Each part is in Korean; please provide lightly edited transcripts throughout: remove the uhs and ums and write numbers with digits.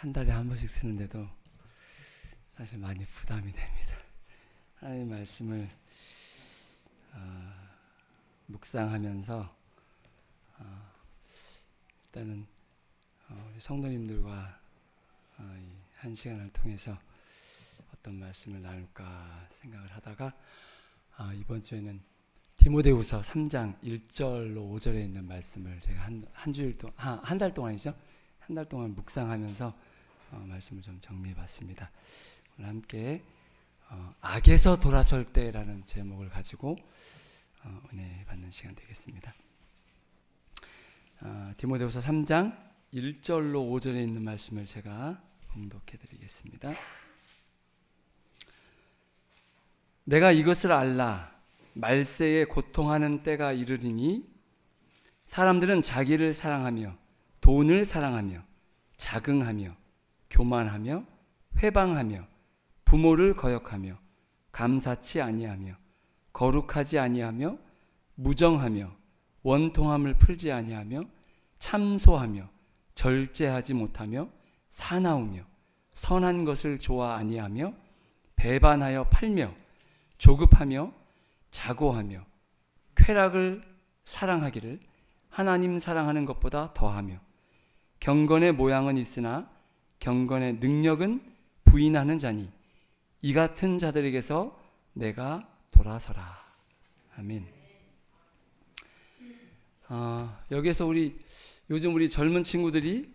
한 달에 한 번씩 쓰는데도 사실 많이 부담이 됩니다. 하나님 말씀을 묵상하면서 일단은 우리 성도님들과 이 한 시간을 통해서 어떤 말씀을 나눌까 생각을 하다가 이번 주에는 디모데후서 3장 1절로 5절에 있는 말씀을 제가 한 달 동안이죠. 한 달 동안 묵상하면서 말씀을 좀 정리해 봤습니다. 오늘 함께 악에서 돌아설 때라는 제목을 가지고 은혜 받는 시간 되겠습니다. 디모데후서 3장 1절로 5절에 있는 말씀을 제가 봉독해 드리겠습니다. 내가 이것을 알라. 말세에 고통하는 때가 이르리니 사람들은 자기를 사랑하며 돈을 사랑하며 자긍하며 교만하며 회방하며 부모를 거역하며 감사치 아니하며 거룩하지 아니하며 무정하며 원통함을 풀지 아니하며 참소하며 절제하지 못하며 사나우며 선한 것을 좋아 아니하며 배반하여 팔며 조급하며 자고하며 쾌락을 사랑하기를 하나님 사랑하는 것보다 더하며 경건의 모양은 있으나 경건의 능력은 부인하는 자니 이 같은 자들에게서 내가 돌아서라. 아멘. 여기서 요즘 우리 젊은 친구들이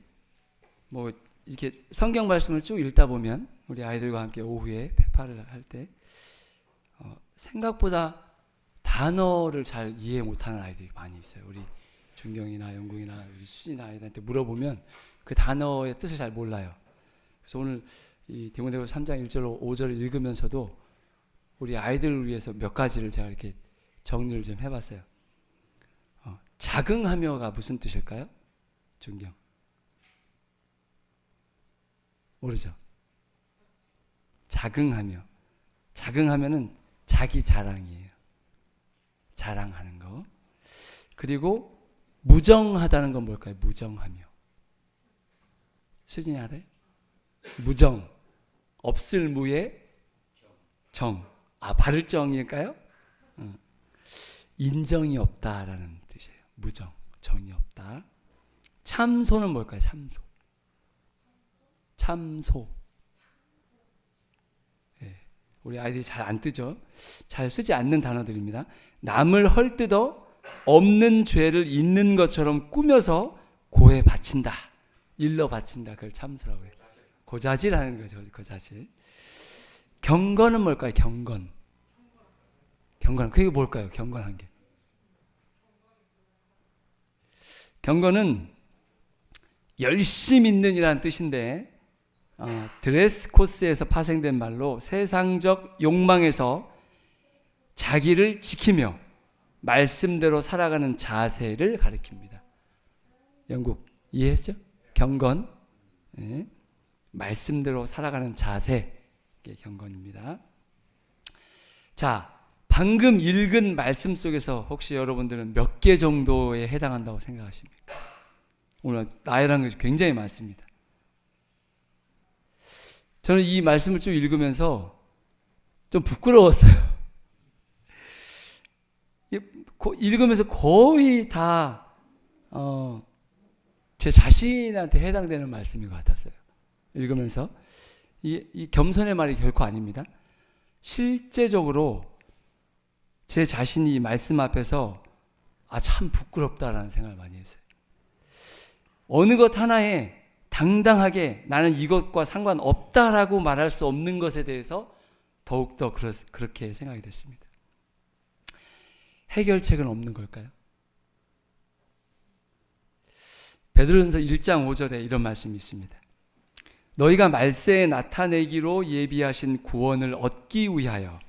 뭐 이렇게 성경 말씀을 쭉 읽다 보면 우리 아이들과 함께 오후에 페파를 할 때 생각보다 단어를 잘 이해 못하는 아이들이 많이 있어요. 우리 준경이나 영국이나 우리 수진이나 아이들한테 물어보면 그 단어의 뜻을 잘 몰라요. 그래서 오늘 이 디모데후서 3장 1절로 5절을 읽으면서도 우리 아이들을 위해서 몇 가지를 제가 이렇게 정리를 좀 해봤어요. 자긍하며가 무슨 뜻일까요? 준경 모르죠? 자긍하면은 자기 자랑이에요. 자랑하는 거. 그리고 무정하다는 건 뭘까요? 무정하며. 수진이 알아요? 무정. 없을 무에 정. 바를 정일까요? 인정이 없다라는 뜻이에요. 무정. 정이 없다. 참소는 뭘까요? 참소. 우리 아이들이 잘 안 뜨죠? 잘 쓰지 않는 단어들입니다. 남을 헐뜯어 없는 죄를 있는 것처럼 꾸며서 고에 바친다. 일러 바친다. 그걸 참소라고 해요. 고자질하는 거죠. 고자질. 경건은 뭘까요? 경건. 그게 뭘까요? 경건한 게. 경건은 열심히 있는 이라는 뜻인데 드레스 코스에서 파생된 말로 세상적 욕망에서 자기를 지키며 말씀대로 살아가는 자세를 가리킵니다. 영국 이해했죠? 경건. 네. 말씀대로 살아가는 자세. 이게 경건입니다. 자, 방금 읽은 말씀 속에서 혹시 여러분들은 몇 개 정도에 해당한다고 생각하십니까? 오늘 나열한 것이 굉장히 많습니다. 저는 이 말씀을 쭉 읽으면서 좀 부끄러웠어요. 읽으면서 거의 다 제 자신한테 해당되는 말씀인 것 같았어요. 읽으면서 이 겸손의 말이 결코 아닙니다. 실제적으로 제 자신이 이 말씀 앞에서 참 부끄럽다라는 생각을 많이 했어요. 어느 것 하나에 당당하게 나는 이것과 상관없다라고 말할 수 없는 것에 대해서 더욱더 그렇게 생각이 됐습니다. 해결책은 없는 걸까요? 베드로전서 1장 5절에 이런 말씀이 있습니다. 너희가 말세에 나타내기로 예비하신 구원을 얻기 위하여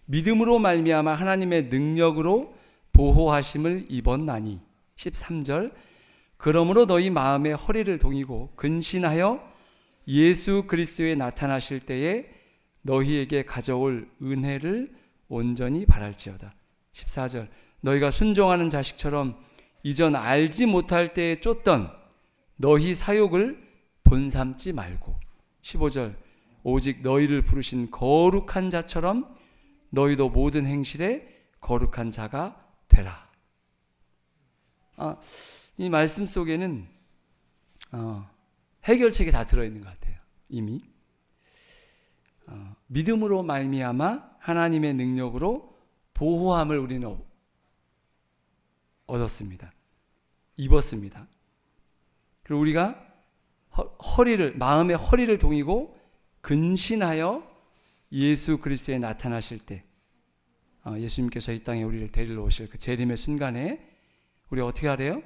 믿음으로 말미암아 하나님의 능력으로 보호하심을 입었나니 13절 그러므로 너희 마음의 허리를 동이고 근신하여 예수 그리스도에 나타나실 때에 너희에게 가져올 은혜를 온전히 바랄지어다. 14절 너희가 순종하는 자식처럼 이전 알지 못할 때에 쫓던 너희 사욕을 본삼지 말고 15절 오직 너희를 부르신 거룩한 자처럼 너희도 모든 행실에 거룩한 자가 되라. 이 말씀 속에는 해결책이 다 들어있는 것 같아요. 이미 믿음으로 말미암아 하나님의 능력으로 보호함을 우리는 얻었습니다. 입었습니다. 그리고 우리가 마음의 허리를 동이고 근신하여 예수 그리스도에 나타나실 때 예수님께서 이 땅에 우리를 데리러 오실 그 재림의 순간에 우리 어떻게 하래요?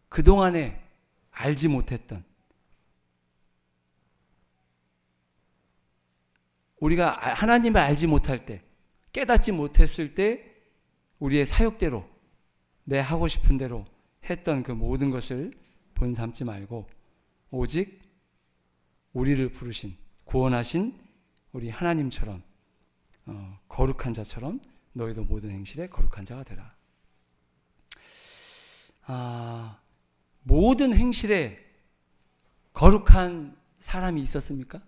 그동안에 알지 못했던, 우리가 하나님을 알지 못할 때, 깨닫지 못했을 때 우리의 사욕대로 내 하고 싶은 대로 했던 그 모든 것을 본삼지 말고 오직 우리를 부르신, 구원하신 우리 하나님처럼 거룩한 자처럼 너희도 모든 행실에 거룩한 자가 되라. 모든 행실에 거룩한 사람이 있었습니까?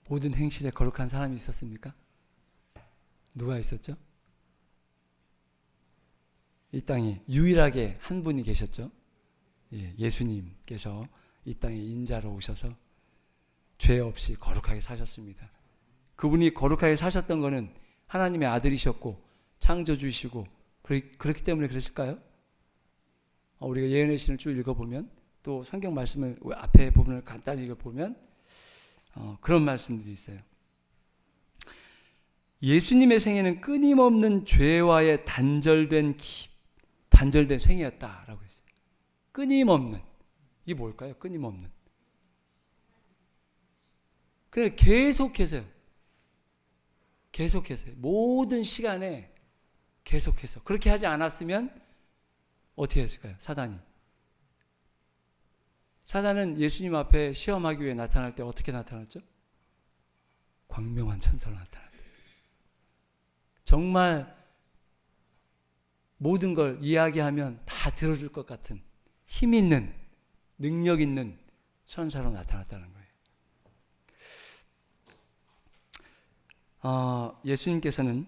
모든 행실에 거룩한 사람이 있었습니까? 누가 있었죠? 이 땅에 유일하게 한 분이 계셨죠. 예수님께서 이 땅에 인자로 오셔서 죄 없이 거룩하게 사셨습니다. 그분이 거룩하게 사셨던 것은 하나님의 아들이셨고 창조주이시고 그렇기 때문에 그랬을까요? 우리가 예언의 신을 쭉 읽어보면, 또 성경 말씀을 앞에 부분을 간단히 읽어보면 그런 말씀들이 있어요. 예수님의 생애는 끊임없는 죄와의 단절된 생이었다라고 했어요. 끊임없는. 이게 뭘까요? 끊임없는. 그래, 계속해서요. 모든 시간에 계속해서. 그렇게 하지 않았으면 어떻게 했을까요? 사단은 예수님 앞에 시험하기 위해 나타날 때 어떻게 나타났죠? 광명한 천사로 나타났어요. 정말 모든 걸 이야기하면 다 들어줄 것 같은 힘 있는, 능력 있는 천사로 나타났다는 거예요. 예수님께서는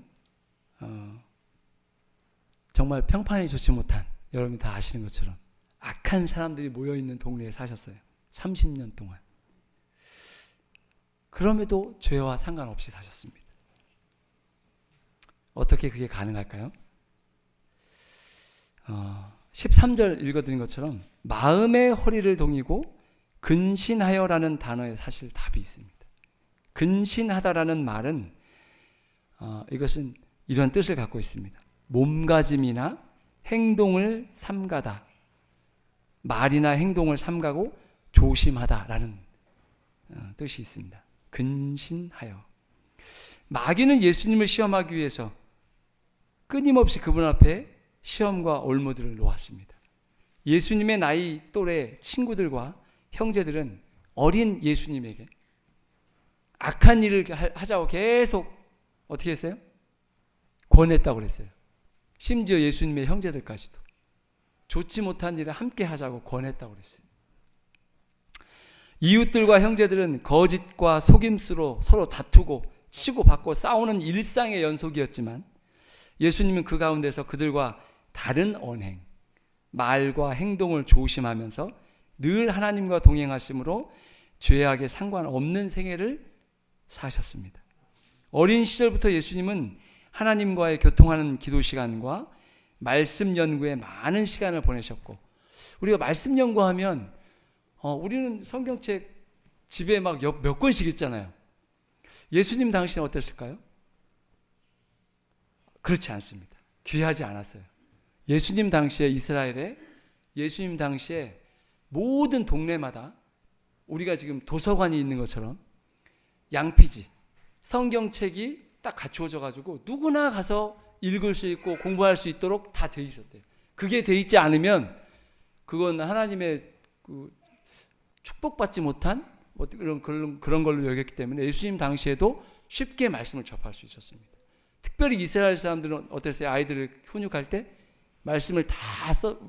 정말 평판이 좋지 못한, 여러분이 다 아시는 것처럼 악한 사람들이 모여있는 동네에 사셨어요. 30년 동안. 그럼에도 죄와 상관없이 사셨습니다. 어떻게 그게 가능할까요? 13절 읽어드린 것처럼 마음의 허리를 동이고 근신하여라는 단어에 사실 답이 있습니다. 근신하다라는 말은 이것은 이런 뜻을 갖고 있습니다. 몸가짐이나 행동을 삼가다, 말이나 행동을 삼가고 조심하다라는 뜻이 있습니다. 근신하여. 마귀는 예수님을 시험하기 위해서 끊임없이 그분 앞에 시험과 올무들을 놓았습니다. 예수님의 나이 또래 친구들과 형제들은 어린 예수님에게 악한 일을 하자고 계속 어떻게 했어요? 권했다고 그랬어요. 심지어 예수님의 형제들까지도 좋지 못한 일을 함께 하자고 권했다고 그랬어요. 이웃들과 형제들은 거짓과 속임수로 서로 다투고 치고받고 싸우는 일상의 연속이었지만 예수님은 그 가운데서 그들과 다른 언행, 말과 행동을 조심하면서 늘 하나님과 동행하심으로 죄악에 상관없는 생애를 사셨습니다. 어린 시절부터 예수님은 하나님과의 교통하는 기도 시간과 말씀 연구에 많은 시간을 보내셨고, 우리가 말씀 연구하면 우리는 성경책 집에 막 몇 권씩 읽잖아요. 예수님 당시는 어땠을까요? 그렇지 않습니다. 귀하지 않았어요. 예수님 당시에 이스라엘에, 예수님 당시에 모든 동네마다 우리가 지금 도서관이 있는 것처럼 양피지, 성경책이 딱 갖추어져 가지고 누구나 가서 읽을 수 있고 공부할 수 있도록 다 돼 있었대요. 그게 돼 있지 않으면 그건 하나님의 축복받지 못한 그런 걸로 여겼기 때문에 예수님 당시에도 쉽게 말씀을 접할 수 있었습니다. 특별히 이스라엘 사람들은 어땠어요? 아이들을 훈육할 때 말씀을 다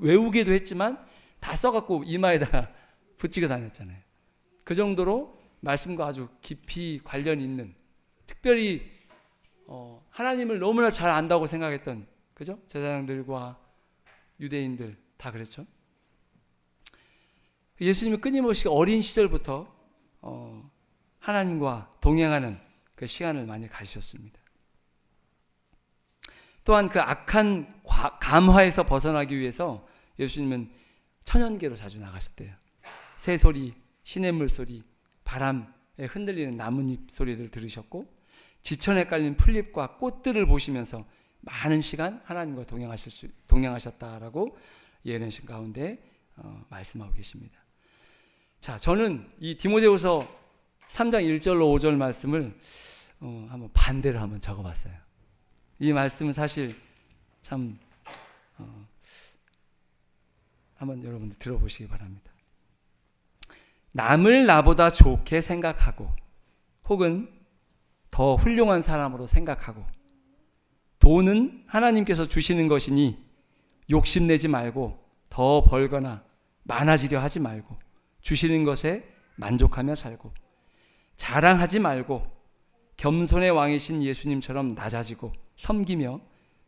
외우기도 했지만 다 써갖고 이마에다가 붙이고 다녔잖아요. 그 정도로 말씀과 아주 깊이 관련 있는, 특별히 하나님을 너무나 잘 안다고 생각했던, 그죠? 제사장들과 유대인들 다 그랬죠. 예수님이 끊임없이 어린 시절부터 하나님과 동행하는 그 시간을 많이 가지셨습니다. 또한 그 악한 감화에서 벗어나기 위해서 예수님은 천연계로 자주 나가셨대요. 새소리, 시냇물 소리, 바람에 흔들리는 나뭇잎 소리를 들으셨고, 지천에 깔린 풀잎과 꽃들을 보시면서 많은 시간 하나님과 동행하셨다라고 예언하신 가운데 말씀하고 계십니다. 자, 저는 이 디모데후서 3장 1절로 5절 말씀을 한번 반대로 한번 적어봤어요. 이 말씀은 사실 참 한번 여러분들 들어보시기 바랍니다. 남을 나보다 좋게 생각하고 혹은 더 훌륭한 사람으로 생각하고, 돈은 하나님께서 주시는 것이니 욕심내지 말고 더 벌거나 많아지려 하지 말고 주시는 것에 만족하며 살고, 자랑하지 말고 겸손의 왕이신 예수님처럼 낮아지고 섬기며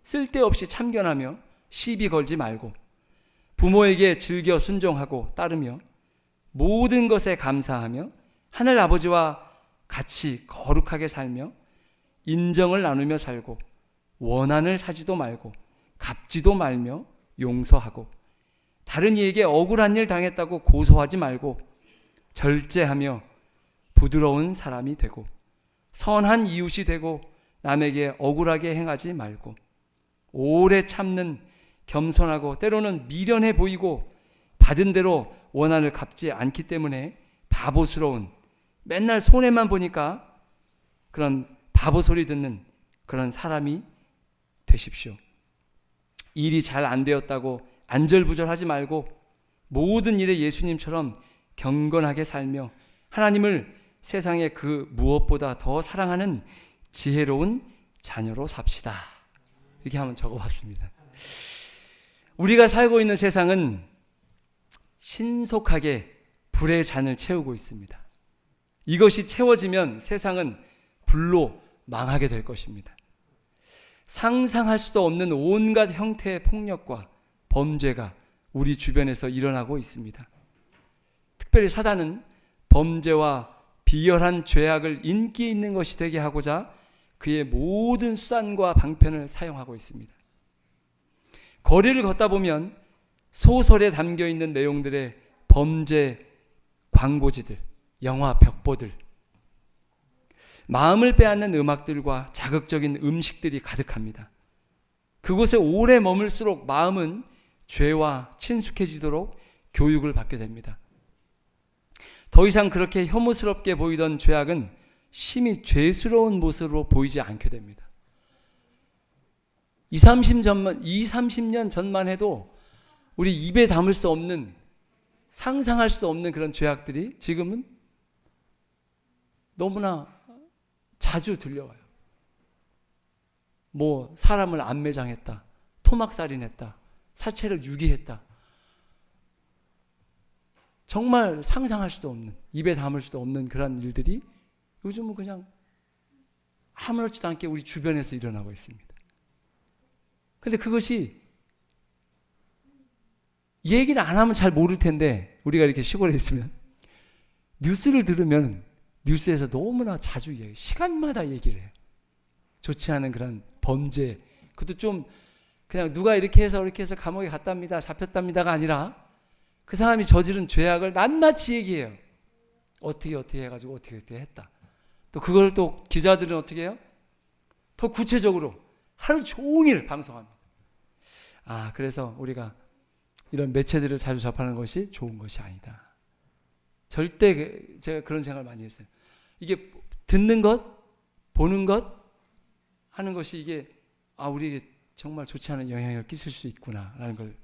쓸데없이 참견하며 시비 걸지 말고 부모에게 즐겨 순종하고 따르며 모든 것에 감사하며 하늘 아버지와 같이 거룩하게 살며 인정을 나누며 살고 원한을 사지도 말고 갚지도 말며 용서하고 다른 이에게 억울한 일 당했다고 고소하지 말고 절제하며 부드러운 사람이 되고 선한 이웃이 되고 남에게 억울하게 행하지 말고 오래 참는 겸손하고 때로는 미련해 보이고 받은 대로 원한을 갚지 않기 때문에 바보스러운, 맨날 손해만 보니까 그런 바보 소리 듣는 그런 사람이 되십시오. 일이 잘 안 되었다고 안절부절하지 말고 모든 일에 예수님처럼 경건하게 살며 하나님을 세상의 그 무엇보다 더 사랑하는 지혜로운 자녀로 삽시다. 이렇게 한번 적어봤습니다. 우리가 살고 있는 세상은 신속하게 불의 잔을 채우고 있습니다. 이것이 채워지면 세상은 불로 망하게 될 것입니다. 상상할 수도 없는 온갖 형태의 폭력과 범죄가 우리 주변에서 일어나고 있습니다. 특별히 사단은 범죄와 비열한 죄악을 인기 있는 것이 되게 하고자 그의 모든 수단과 방편을 사용하고 있습니다. 거리를 걷다 보면 소설에 담겨있는 내용들의 범죄 광고지들, 영화 벽보들, 마음을 빼앗는 음악들과 자극적인 음식들이 가득합니다. 그곳에 오래 머물수록 마음은 죄와 친숙해지도록 교육을 받게 됩니다. 더 이상 그렇게 혐오스럽게 보이던 죄악은 심히 죄스러운 모습으로 보이지 않게 됩니다. 30년 전만 해도 우리 입에 담을 수 없는, 상상할 수 없는 그런 죄악들이 지금은 너무나 자주 들려와요. 뭐 사람을 암매장했다, 토막살인했다, 사체를 유기했다. 정말 상상할 수도 없는, 입에 담을 수도 없는 그런 일들이 요즘은 그냥 아무렇지도 않게 우리 주변에서 일어나고 있습니다. 근데 그것이 얘기를 안 하면 잘 모를 텐데, 우리가 이렇게 시골에 있으면 뉴스를 들으면 뉴스에서 너무나 자주 시간마다 얘기를 해요. 좋지 않은 그런 범죄, 그것도 좀 그냥 누가 이렇게 해서 감옥에 갔답니다, 잡혔답니다가 아니라 그 사람이 저지른 죄악을 낱낱이 얘기해요. 어떻게 해가지고 어떻게 했다. 또 그걸 또 기자들은 어떻게 해요? 더 구체적으로 하루 종일 방송합니다. 그래서 우리가 이런 매체들을 자주 접하는 것이 좋은 것이 아니다. 절대 제가 그런 생각을 많이 했어요. 이게 듣는 것, 보는 것, 하는 것이 이게 우리에게 정말 좋지 않은 영향을 끼칠 수 있구나라는 걸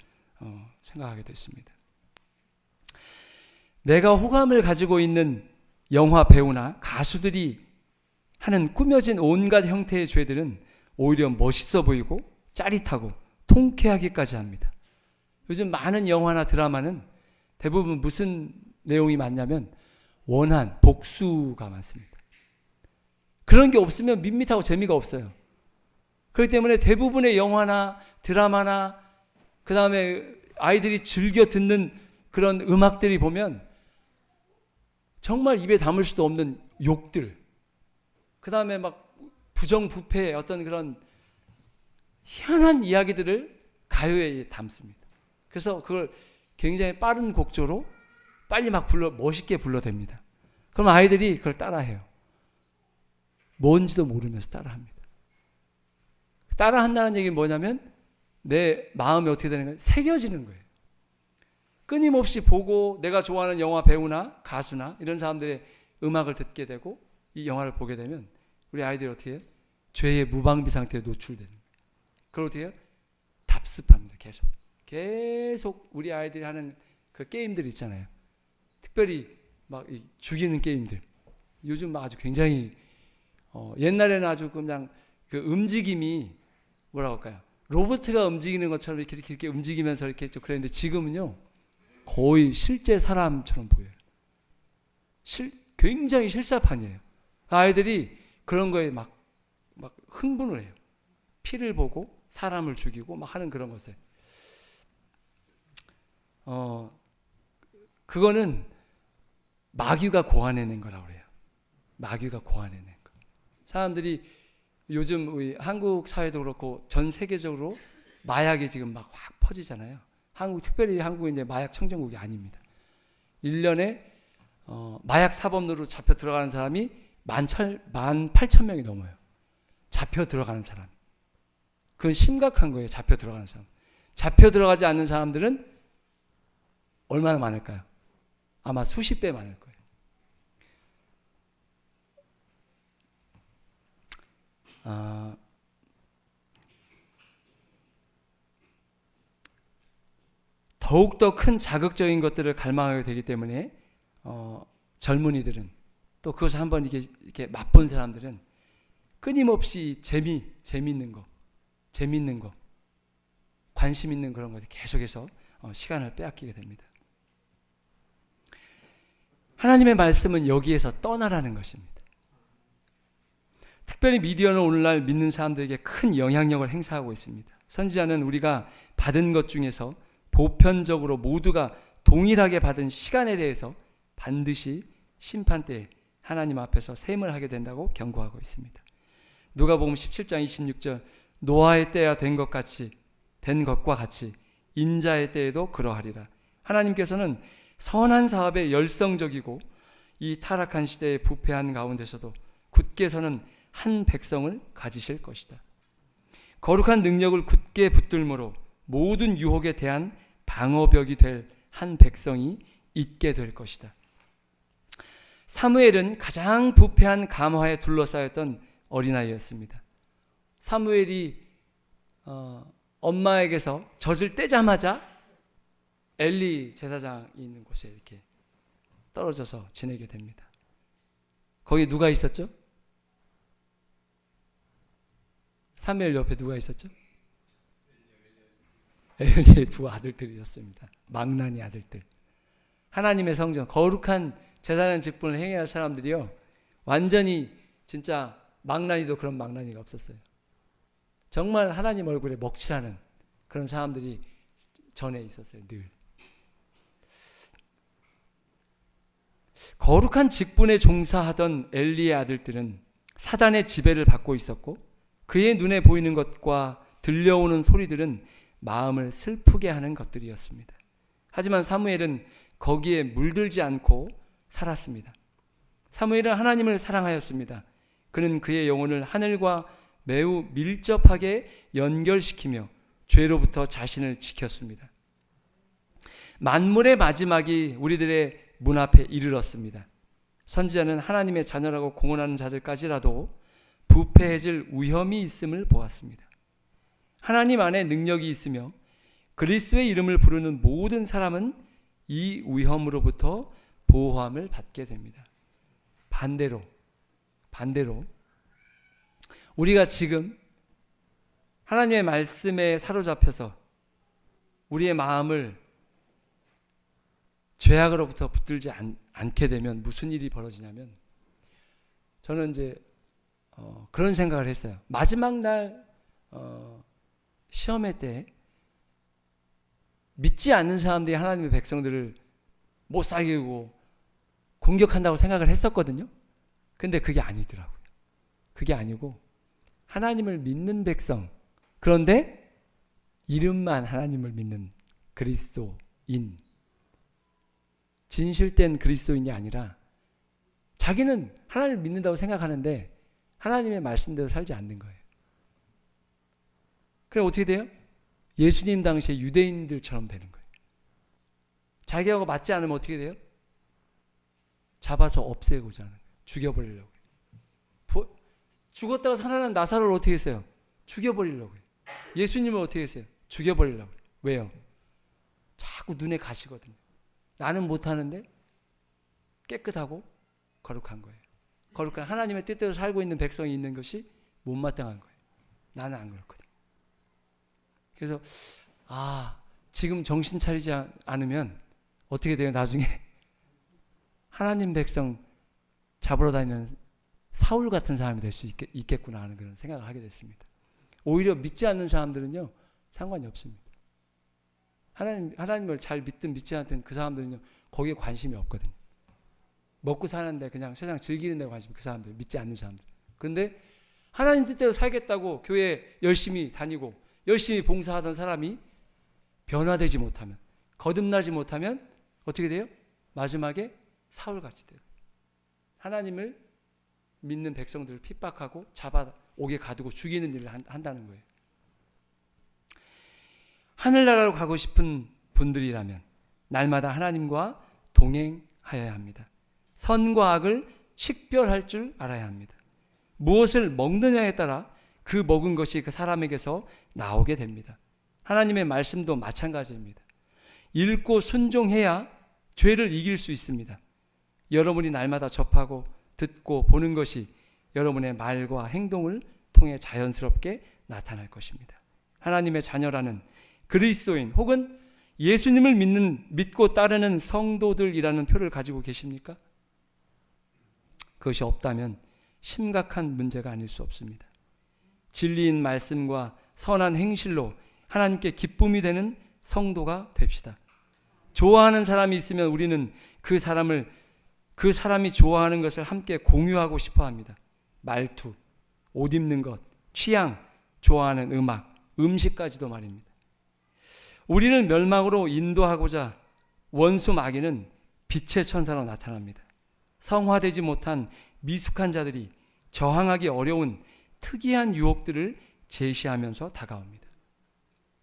생각하게 됐습니다. 내가 호감을 가지고 있는 영화 배우나 가수들이 하는 꾸며진 온갖 형태의 죄들은 오히려 멋있어 보이고 짜릿하고 통쾌하기까지 합니다. 요즘 많은 영화나 드라마는 대부분 무슨 내용이 많냐면 원한, 복수가 많습니다. 그런 게 없으면 밋밋하고 재미가 없어요. 그렇기 때문에 대부분의 영화나 드라마나 그 다음에 아이들이 즐겨 듣는 그런 음악들이 보면 정말 입에 담을 수도 없는 욕들, 그 다음에 막 부정부패의 어떤 그런 희한한 이야기들을 가요에 담습니다. 그래서 그걸 굉장히 빠른 곡조로 빨리 막 멋있게 불러댑니다. 그럼 아이들이 그걸 따라해요. 뭔지도 모르면서 따라합니다. 따라한다는 얘기는 뭐냐면 내 마음이 어떻게 되는 거예요? 새겨지는 거예요. 끊임없이 보고 내가 좋아하는 영화 배우나 가수나 이런 사람들의 음악을 듣게 되고 이 영화를 보게 되면 우리 아이들이 어떻게 해요? 죄의 무방비 상태에 노출되는 거예요. 그걸 어떻게 해요? 답습합니다. 계속 우리 아이들이 하는 그 게임들 있잖아요. 특별히 막 죽이는 게임들. 요즘 아주 굉장히 옛날에는 아주 그냥 그 움직임이 뭐라고 할까요? 로봇가 움직이는 것처럼 이렇게 움직이면서 이렇게 좀 그랬는데 지금은요 거의 실제 사람처럼 보여요. 굉장히 실사판이에요. 아이들이 그런 거에 막 흥분을 해요. 피를 보고 사람을 죽이고 막 하는 그런 것에 그거는 마귀가 고안해낸 거라고 그래요. 마귀가 고안해낸 거. 사람들이 요즘 우리 한국 사회도 그렇고 전 세계적으로 마약이 지금 막 확 퍼지잖아요. 특별히 한국은 이제 마약 청정국이 아닙니다. 1년에 마약 사범으로 잡혀 들어가는 사람이 18,000명이 넘어요. 잡혀 들어가는 사람. 그건 심각한 거예요. 잡혀 들어가는 사람. 잡혀 들어가지 않는 사람들은 얼마나 많을까요? 아마 수십 배 많을 거예요. 더욱더 큰 자극적인 것들을 갈망하게 되기 때문에 젊은이들은 또 그것을 한번 이렇게 맛본 사람들은 끊임없이 재미있는 거, 관심 있는 그런 것에 계속해서 시간을 빼앗기게 됩니다. 하나님의 말씀은 여기에서 떠나라는 것입니다. 특별히 미디어는 오늘날 믿는 사람들에게 큰 영향력을 행사하고 있습니다. 선지자는 우리가 받은 것 중에서 보편적으로 모두가 동일하게 받은 시간에 대해서 반드시 심판 때에 하나님 앞에서 셈을 하게 된다고 경고하고 있습니다. 누가복음 17장 26절 노아의 때야 된 것과 같이 인자의 때에도 그러하리라. 하나님께서는 선한 사업에 열성적이고 이 타락한 시대에 부패한 가운데서도 굳게 서는 한 백성을 가지실 것이다. 거룩한 능력을 굳게 붙들므로 모든 유혹에 대한 방어벽이 될 한 백성이 있게 될 것이다. 사무엘은 가장 부패한 감화에 둘러싸였던 어린아이였습니다. 사무엘이 엄마에게서 젖을 떼자마자 엘리 제사장이 있는 곳에 이렇게 떨어져서 지내게 됩니다. 거기 누가 있었죠? 사무엘 옆에 누가 있었죠? 엘리의 두 아들들이었습니다. 망나니 아들들. 하나님의 성전, 거룩한 제사장 직분을 행해야 할 사람들이요, 완전히 진짜 망나니도 그런 망나니가 없었어요. 정말 하나님 얼굴에 먹칠하는 그런 사람들이 전에 있었어요. 늘. 거룩한 직분에 종사하던 엘리의 아들들은 사단의 지배를 받고 있었고 그의 눈에 보이는 것과 들려오는 소리들은 마음을 슬프게 하는 것들이었습니다. 하지만 사무엘은 거기에 물들지 않고 살았습니다. 사무엘은 하나님을 사랑하였습니다. 그는 그의 영혼을 하늘과 매우 밀접하게 연결시키며 죄로부터 자신을 지켰습니다. 만물의 마지막이 우리들의 문 앞에 이르렀습니다. 선지자는 하나님의 자녀라고 공언하는 자들까지라도 부패해질 위험이 있음을 보았습니다. 하나님 안에 능력이 있으며 그리스도의 이름을 부르는 모든 사람은 이 위험으로부터 보호함을 받게 됩니다. 반대로 우리가 지금 하나님의 말씀에 사로잡혀서 우리의 마음을 죄악으로부터 붙들지 않게 되면 무슨 일이 벌어지냐면, 저는 이제 그런 생각을 했어요. 마지막 날 시험회 때 믿지 않는 사람들이 하나님의 백성들을 못 살리고 공격한다고 생각을 했었거든요. 근데 그게 아니더라고요. 그게 아니고 하나님을 믿는 백성, 그런데 이름만 하나님을 믿는 그리스도인, 진실된 그리스도인이 아니라 자기는 하나님을 믿는다고 생각하는데 하나님의 말씀대로 살지 않는 거예요. 그럼 어떻게 돼요? 예수님 당시에 유대인들처럼 되는 거예요. 자기하고 맞지 않으면 어떻게 돼요? 잡아서 없애고자 하는 거예요. 죽여버리려고 해요. 죽었다가 살아난 나사로를 어떻게 했어요? 죽여버리려고 해요. 예수님을 어떻게 했어요? 죽여버리려고 해요. 왜요? 자꾸 눈에 가시거든요. 나는 못하는데 깨끗하고 거룩한 거예요. 거룩한 하나님의 뜻대로 살고 있는 백성이 있는 것이 못마땅한 거예요. 나는 안 그렇거든요. 그래서 지금 정신 차리지 않으면 어떻게 돼요? 나중에 하나님 백성 잡으러 다니는 사울 같은 사람이 될 수 있겠구나 하는 그런 생각을 하게 됐습니다. 오히려 믿지 않는 사람들은요, 상관이 없습니다. 하나님을 잘 믿든 믿지 않든 그 사람들은요, 거기에 관심이 없거든요. 먹고 사는데 그냥 세상 즐기는 데 관심이, 그 사람들, 믿지 않는 사람들. 그런데 하나님 뜻대로 살겠다고 교회 열심히 다니고 열심히 봉사하던 사람이 변화되지 못하면, 거듭나지 못하면 어떻게 돼요? 마지막에 사울같이 돼요. 하나님을 믿는 백성들을 핍박하고 잡아 옥에 가두고 죽이는 일을 한다는 거예요. 하늘나라로 가고 싶은 분들이라면 날마다 하나님과 동행하여야 합니다. 선과 악을 식별할 줄 알아야 합니다. 무엇을 먹느냐에 따라 그 먹은 것이 그 사람에게서 나오게 됩니다. 하나님의 말씀도 마찬가지입니다. 읽고 순종해야 죄를 이길 수 있습니다. 여러분이 날마다 접하고 듣고 보는 것이 여러분의 말과 행동을 통해 자연스럽게 나타날 것입니다. 하나님의 자녀라는 그리스도인 혹은 예수님을 믿고 따르는 성도들이라는 표를 가지고 계십니까? 그것이 없다면 심각한 문제가 아닐 수 없습니다. 진리인 말씀과 선한 행실로 하나님께 기쁨이 되는 성도가 됩시다. 좋아하는 사람이 있으면 우리는 그 사람이 좋아하는 것을 함께 공유하고 싶어 합니다. 말투, 옷 입는 것, 취향, 좋아하는 음악, 음식까지도 말입니다. 우리를 멸망으로 인도하고자 원수 마귀는 빛의 천사로 나타납니다. 성화되지 못한 미숙한 자들이 저항하기 어려운 특이한 유혹들을 제시하면서 다가옵니다.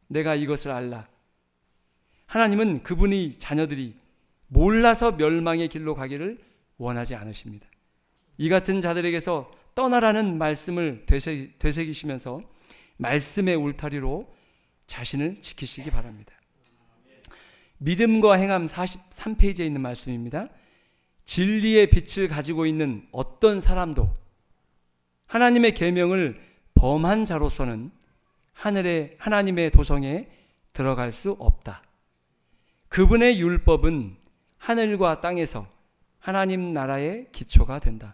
내가 이것을 알라. 하나님은 그분의 자녀들이 몰라서 멸망의 길로 가기를 원하지 않으십니다. 이 같은 자들에게서 떠나라는 말씀을 되새기시면서 말씀의 울타리로 자신을 지키시기 바랍니다. 믿음과 행함 43페이지에 있는 말씀입니다. 진리의 빛을 가지고 있는 어떤 사람도 하나님의 계명을 범한 자로서는 하나님의 도성에 들어갈 수 없다. 그분의 율법은 하늘과 땅에서 하나님 나라의 기초가 된다.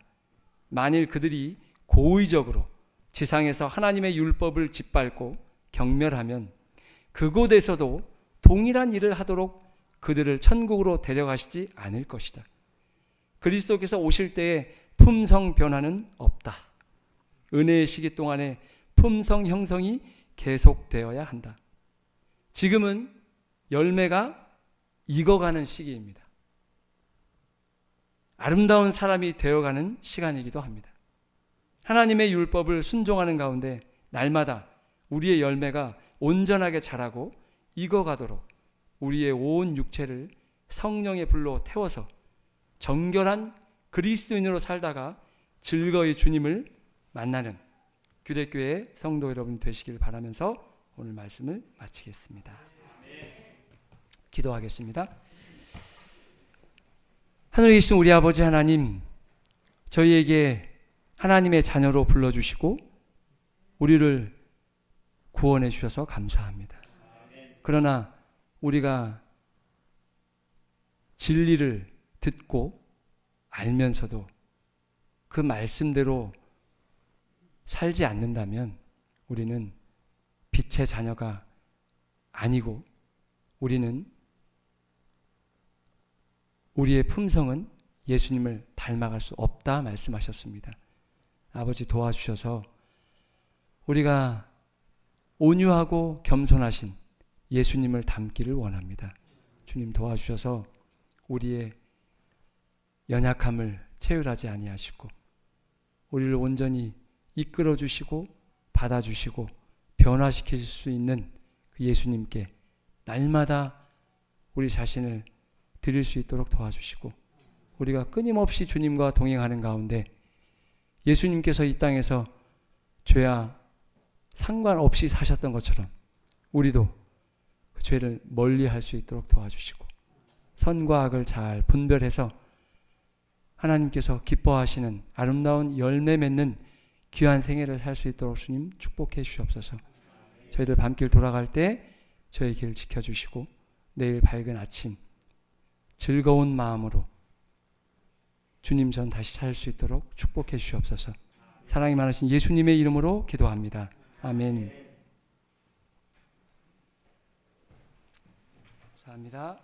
만일 그들이 고의적으로 지상에서 하나님의 율법을 짓밟고 경멸하면 그곳에서도 동일한 일을 하도록 그들을 천국으로 데려가시지 않을 것이다. 그리스도께서 오실 때에 품성 변화는 없다. 은혜의 시기 동안에 품성 형성이 계속되어야 한다. 지금은 열매가 익어가는 시기입니다. 아름다운 사람이 되어가는 시간이기도 합니다. 하나님의 율법을 순종하는 가운데 날마다 우리의 열매가 온전하게 자라고 익어가도록 우리의 온 육체를 성령의 불로 태워서 정결한 그리스도인으로 살다가 즐거이 주님을 만나는 규대교회 성도 여러분 되시길 바라면서 오늘 말씀을 마치겠습니다. 기도하겠습니다. 하늘에 계신 우리 아버지 하나님, 저희에게 하나님의 자녀로 불러주시고 우리를 구원해 주셔서 감사합니다. 그러나 우리가 진리를 듣고 알면서도 그 말씀대로 살지 않는다면 우리는 빛의 자녀가 아니고 우리는 우리의 품성은 예수님을 닮아갈 수 없다 말씀하셨습니다. 아버지 도와주셔서 우리가 온유하고 겸손하신 예수님을 닮기를 원합니다. 주님 도와주셔서 우리의 연약함을 체휼하지 아니하시고 우리를 온전히 이끌어 주시고 받아주시고 변화시킬 수 있는 그 예수님께 날마다 우리 자신을 드릴 수 있도록 도와주시고 우리가 끊임없이 주님과 동행하는 가운데 예수님께서 이 땅에서 죄와 상관없이 사셨던 것처럼 우리도 그 죄를 멀리할 수 있도록 도와주시고 선과 악을 잘 분별해서 하나님께서 기뻐하시는 아름다운 열매 맺는 귀한 생애를 살 수 있도록 주님 축복해 주시옵소서. 저희들 밤길 돌아갈 때 저희 길을 지켜주시고 내일 밝은 아침 즐거운 마음으로 주님 전 다시 찾을 수 있도록 축복해 주시옵소서. 사랑이 많으신 예수님의 이름으로 기도합니다. 아멘. 감사합니다.